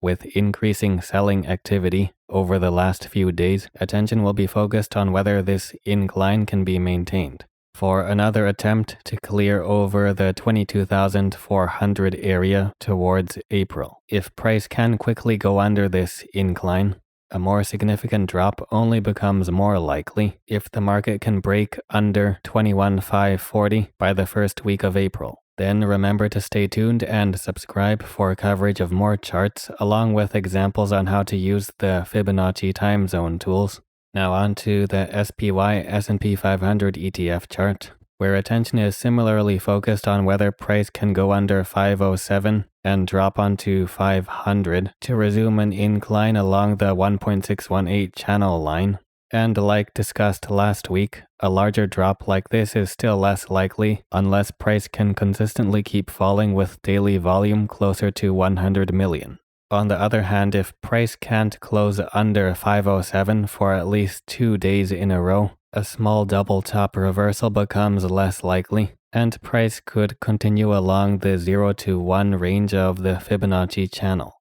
With increasing selling activity over the last few days, attention will be focused on whether this incline can be maintained. For another attempt to clear over the 22,400 area towards April. If price can quickly go under this incline, a more significant drop only becomes more likely if the market can break under 21,540 by the first week of April. Then remember to stay tuned and subscribe for coverage of more charts along with examples on how to use the Fibonacci time zone tools. Now on to the SPY S&P 500 ETF chart, where attention is similarly focused on whether price can go under 507 and drop onto 500 to resume an incline along the 1.618 channel line. And like discussed last week, a larger drop like this is still less likely unless price can consistently keep falling with daily volume closer to 100 million. On the other hand, if price can't close under 507 for at least 2 days in a row, a small double top reversal becomes less likely, and price could continue along the 0 to 1 range of the Fibonacci channel.